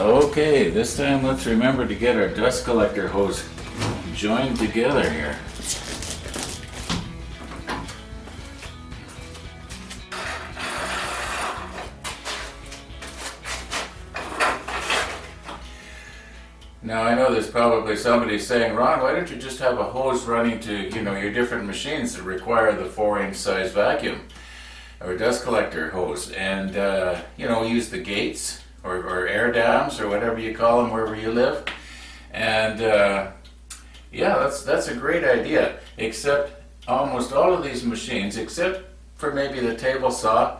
Okay, this time let's remember to get our dust collector hose joined together here. Now I know there's probably somebody saying, Ron, why don't you just have a hose running to, your different machines that require the 4-inch size vacuum or dust collector hose, and use the gates or air dams or whatever you call them wherever you live. And that's a great idea, except almost all of these machines, except for maybe the table saw,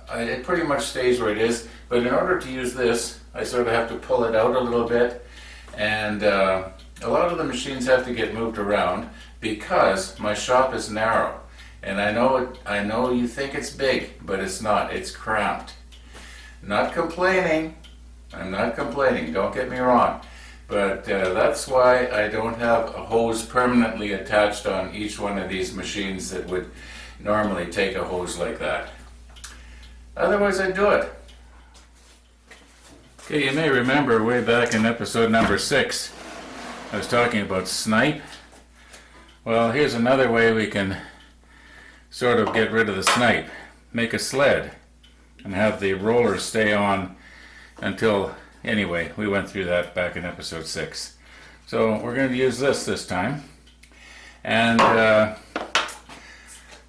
it pretty much stays where it is. But in order to use this, I sort of have to pull it out a little bit, and a lot of the machines have to get moved around because my shop is narrow. And I know you think it's big, but it's not. It's cramped. Not complaining. I'm not complaining. Don't get me wrong. But that's why I don't have a hose permanently attached on each one of these machines that would normally take a hose like that. Otherwise, I'd do it. Okay, you may remember way back in episode number 6, I was talking about snipe. Well, here's another way we can sort of get rid of the snipe. Make a sled and have the roller stay on until, anyway, we went through that back in episode 6. So we're going to use this time. And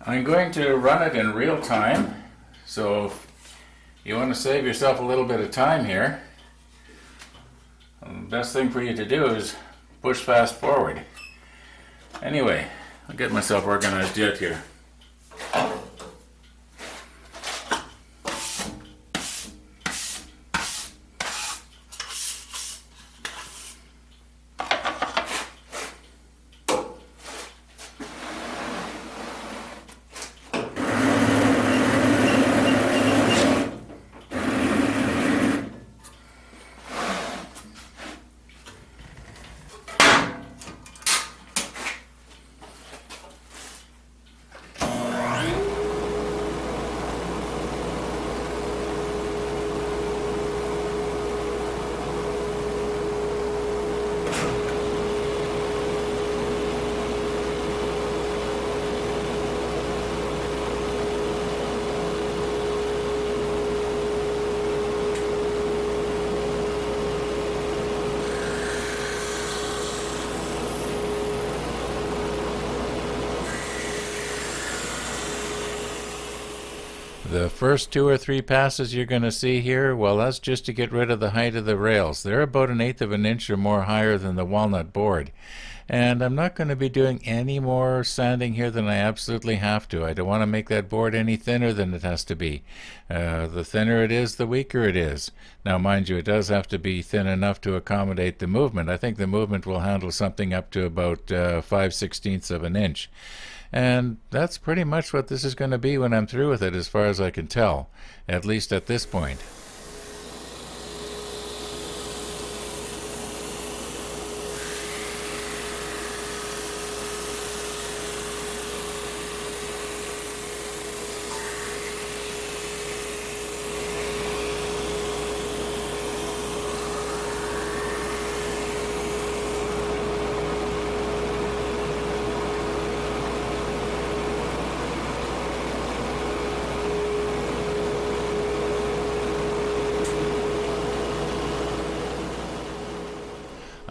I'm going to run it in real time. So if you want to save yourself a little bit of time here, the best thing for you to do is push fast forward. Anyway, I'll get myself organized yet here. The first 2 or 3 passes you're going to see here, well, that's just to get rid of the height of the rails. They're about 1/8 of an inch or more higher than the walnut board. And I'm not going to be doing any more sanding here than I absolutely have to. I don't want to make that board any thinner than it has to be. The thinner it is, the weaker it is. Now, mind you, it does have to be thin enough to accommodate the movement. I think the movement will handle something up to about 5/16 of an inch. And that's pretty much what this is going to be when I'm through with it, as far as I can tell, at least at this point.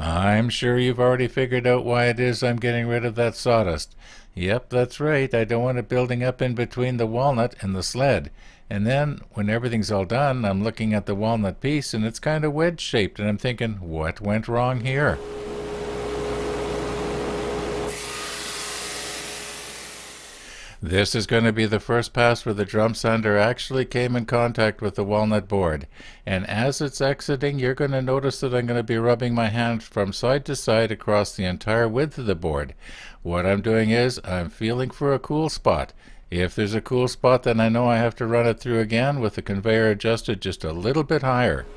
I'm sure you've already figured out why it is I'm getting rid of that sawdust. Yep, that's right. I don't want it building up in between the walnut and the sled. And then, when everything's all done, I'm looking at the walnut piece and it's kind of wedge-shaped, and I'm thinking, what went wrong here? This is going to be the first pass where the drum sander actually came in contact with the walnut board. And as it's exiting, you're going to notice that I'm going to be rubbing my hand from side to side across the entire width of the board. What I'm doing is I'm feeling for a cool spot. If there's a cool spot, then I know I have to run it through again with the conveyor adjusted just a little bit higher.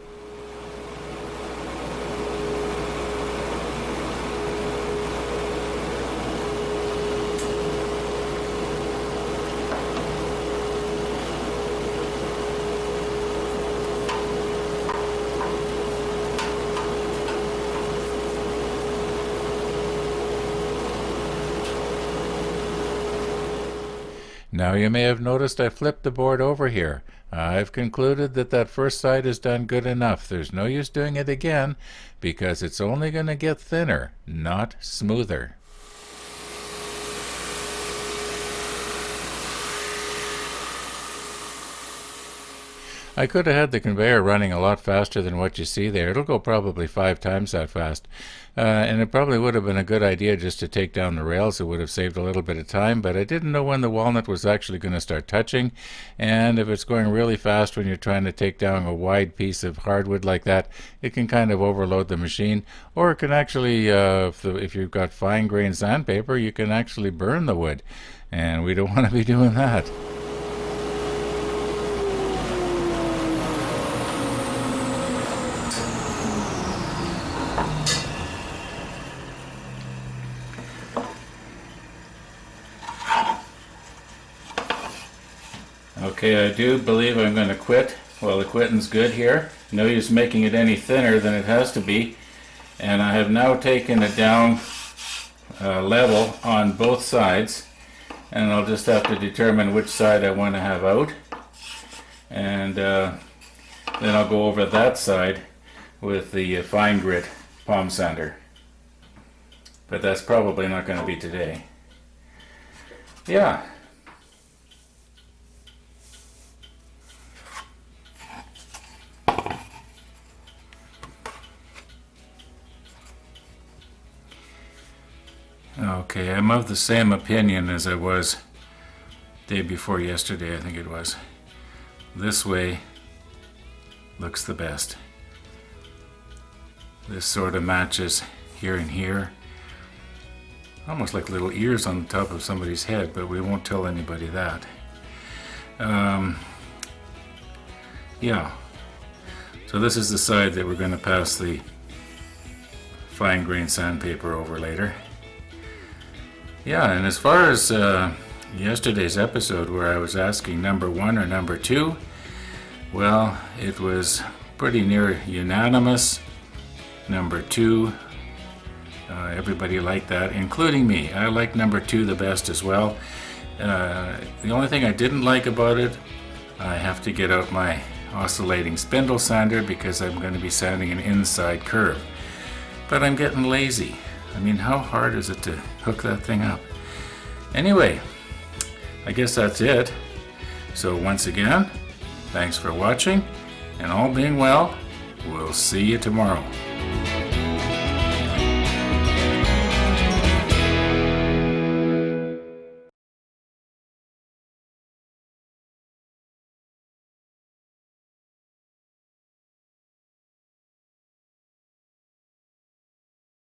Now you may have noticed I flipped the board over here. I've concluded that that first side is done good enough. There's no use doing it again because it's only going to get thinner, not smoother. I could have had the conveyor running a lot faster than what you see there. It'll go probably 5 times that fast. And it probably would have been a good idea just to take down the rails. It would have saved a little bit of time, but I didn't know when the walnut was actually going to start touching. And if it's going really fast when you're trying to take down a wide piece of hardwood like that, it can kind of overload the machine. Or it can actually, if you've got fine grain sandpaper, you can actually burn the wood. And we don't want to be doing that. Okay, I do believe I'm going to quit. Well, the quitting's good here. No use making it any thinner than it has to be. And I have now taken it down level on both sides. And I'll just have to determine which side I want to have out. And then I'll go over that side with the fine grit palm sander. But that's probably not going to be today. Yeah. Okay, I'm of the same opinion as I was day before yesterday, I think it was. This way looks the best. This sort of matches here and here. Almost like little ears on the top of somebody's head, but we won't tell anybody that. Yeah. So this is the side that we're going to pass the fine grain sandpaper over later. Yeah, and as far as yesterday's episode where I was asking number 1 or number 2, well, it was pretty near unanimous. Number 2, everybody liked that, including me. I liked number 2 the best as well. The only thing I didn't like about it, I have to get out my oscillating spindle sander because I'm going to be sanding an inside curve. But I'm getting lazy. I mean, how hard is it to hook that thing up? Anyway, I guess that's it. So once again, thanks for watching, and all being well, we'll see you tomorrow.